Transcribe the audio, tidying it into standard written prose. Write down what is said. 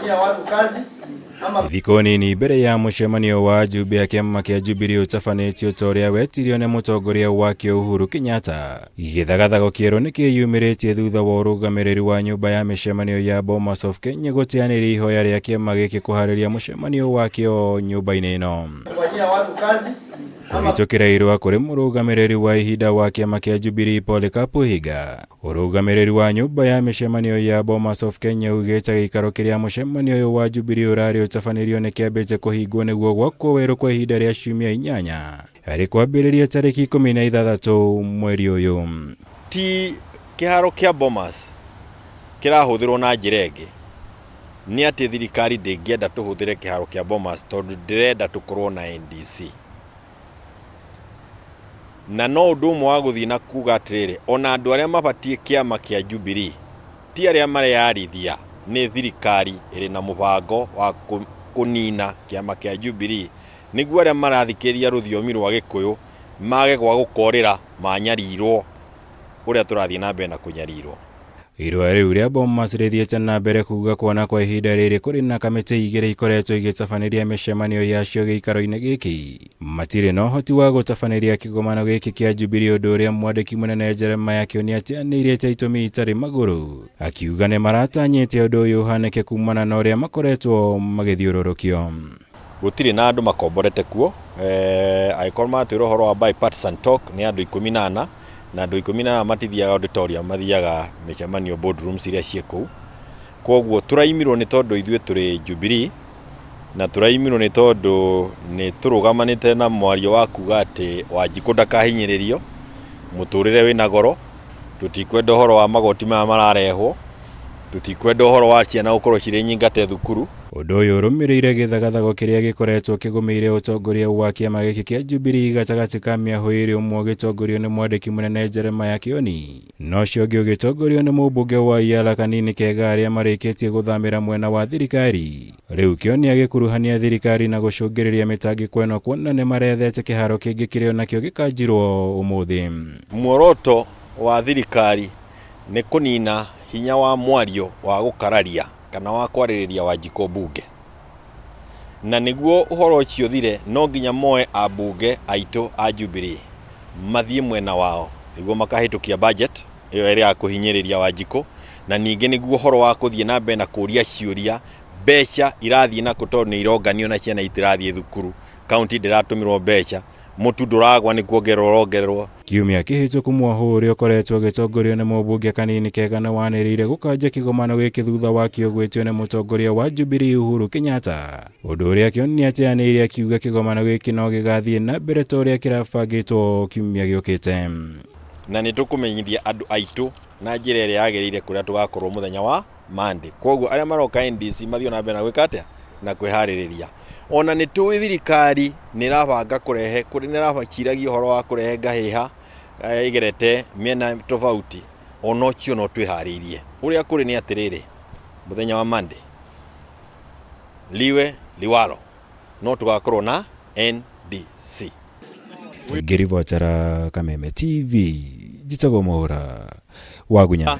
kufanyia watu kazi. Thikũ nini mbere ya mũcemanio wa ajumbe a kĩama kĩa Jubilee ũtabanĩtio ta ũrĩa wetirio nĩ mũtongoria wakĩo Uhuru Kenyatta, gĩthagathago kĩerũ nĩ kĩyumĩrĩtie thutha wa ũrũgamĩrĩri wa nyũmba ya mĩcemanio ya Bomas of Kenya gũteanĩria ihoya rĩa kĩama gĩkĩ kũharĩria mũcemanio wakĩo nyũmba-inĩ ĩno. Kufanyia watu kazi. Kũhĩtũkĩra irũa kũrĩ mũrũgamĩrĩri wa ihinda wa kĩama kĩa Jubilee Polycarp Ihiga, ũrũgamĩrĩri wa nyũmba ya mĩcemanio ya Bomas of Kenya ugĩte gĩikaro kĩrĩa mũcemanio ũyũ wa Jubilee ũrarĩ ũtabanĩrio nĩ kĩambĩte kũhingwo nĩguo gwakwo werũ kwa ihinda rĩa ciumia 8 harĩ kwambĩrĩria tarĩki 16 mweri ũyũ. Ti kĩharo kĩa Bomas kĩrahũthĩrwo na njĩra ĩngĩ, nĩ atĩ thirikari ndĩngĩenda tũhũthĩre kĩharo kĩa Bomas tondũ ndĩrenda tũkorwo na NDC. Na no ũndũ ũmwe wa gũthiĩ na kuga atĩrĩrĩ, ona andũ arĩa mabatie kĩama kĩa Jubilee ti arĩa mareyarithia nĩ thirikari ĩrĩ na mũbango wa kũnina kĩama kĩa Jubilee, nĩguo arĩa marathikĩrĩria rũthiomi rwa Gĩkũyũ mage gwa gũkorĩra manyarirwo ũrĩa tũrathiĩ na mbere na kũnyarirwo. Irũa rĩu rĩa Bomas rĩthiĩte na mbere kuga kuona kwa ihinda rĩrĩ kũrĩ na kamĩtĩ igĩrĩ ikoretwo igĩtabanĩria mĩcemanio yacio gĩikaro-inĩ gĩkĩ. Matirĩ na ũhoti wa gũtabanĩria kĩgomano gĩkĩ kĩa Jubilee, ũndũ ũrĩa mwandĩki mũnene Jeremiah Kioni atianĩirĩte itũmi itarĩ magũrũ, akiuga nĩ maratanyĩte ũndũ ũyũ ũhanĩke kumana na ũrĩa makoretwo magĩthiũrũrũkio. Gũtirĩ na andũ makomborete kuo, agĩkorwo matwĩra ũhoro wa bipartisan talk nĩ andũ 14 na andũ 14 matithiaga auditorium, mathiaga mĩcemanio boardrooms iria ciĩ kũu. Koguo tũraimirwo nĩ tondũ ithuĩ tũrĩ Jubilee, na tũraimirwo nĩ tondũ nĩ tũrũgamanĩte na mwario wa kuga atĩ Wanjikũ ndakahinyĩrĩrio, mũtũrĩre wĩna goro, tũtikwenda ũhoro wa magoti maya mararehwo, tũtikwenda ũhoro wa ciana gũkorwo cirĩ nyingate thukuru. Ũndũ ũyũ ũrũmĩrĩire gĩthagathago kĩrĩa gĩkoretwo kĩgũmĩire ũtongoria wa kĩama gĩkĩ kĩa Jubilee gatagatĩ ka mĩahũ ĩrĩ, ũmwe ũgĩtongorio nĩ mwandĩki mũnene Jeremiah Kioni, na ũcio ũngĩ ũgĩtongorio nĩ mũmbunge wa Iyala Kanini Kega, arĩa marĩkĩtie gũthamĩra mwena wa thirikari. Rĩu Kioni agĩkuruhania thirikari na gũcũngĩrĩria mĩtangĩko ĩno kuona nĩ marethete kĩharo kĩngĩ kĩrĩa nakĩo gĩkanjirwo ũmũthĩ. Muoroto wa thirikari nĩ kũnina hinya wa mwario wa gũkararia kana wa kwarĩrĩria Wanjikũ mbunge, na nĩguo ũhoro ũcio thire no nginya moe ambunge aitũ a Jubilee mathiĩ mwena wao nĩguo makahĩtũkia budget ĩyo ĩrĩa ya kũhinyĩrĩria Wanjikũ, na ningĩ nĩguo ũhoro wa kũthiĩ na mbere na kũria ciũria mbeca irathiĩ na tondũ nĩ ironganio na ciana itirathiĩ thukuru, kaunti ndĩratũmĩrwo mbeca, mũtu ndũragwa nĩ kuongererwo. Kiumia kĩhĩtũku mwahũ ũrĩa ũkoretwo ũgĩtongorio nĩ mũmbunge Kanini Kega nĩ wanĩrĩire gũkanja kĩgomano gĩkĩ thutha wakĩo gwĩtio nĩ mũtongoria wa Jubilee Uhuru Kenyatta, ũndũ ũrĩa Kioni atianĩire akiuga kĩgomano gĩkĩ no gĩgathiĩ na mbere ta ũrĩa kĩrabangĩtwo kiumia gĩũkĩte. Na nĩ tũkũmenyithia andũ aitũ na njĩra ĩrĩa yagĩrĩire kũrĩa tũgakorwo mũthenya wa Monday. Koguo arĩa maroka NDC mathiĩ na mbere na gwĩka atĩa na kwĩharĩrĩria. Ona nĩ tũĩ thirikari nĩ ĩrabanga kũrehe kũrĩ nĩ ĩrabaciragia ũhoro wa kũrehe ngahĩha igerete mĩena tofauti, ona ũcio no twĩharĩirie. Ũrĩa kũrĩ nĩ atĩrĩrĩ, mũthenya wa Monday liwe liwalo no tũgakorwo na NDC. Ngĩribotera Kameme TV, njitagwo Mũhũra wa Gunya.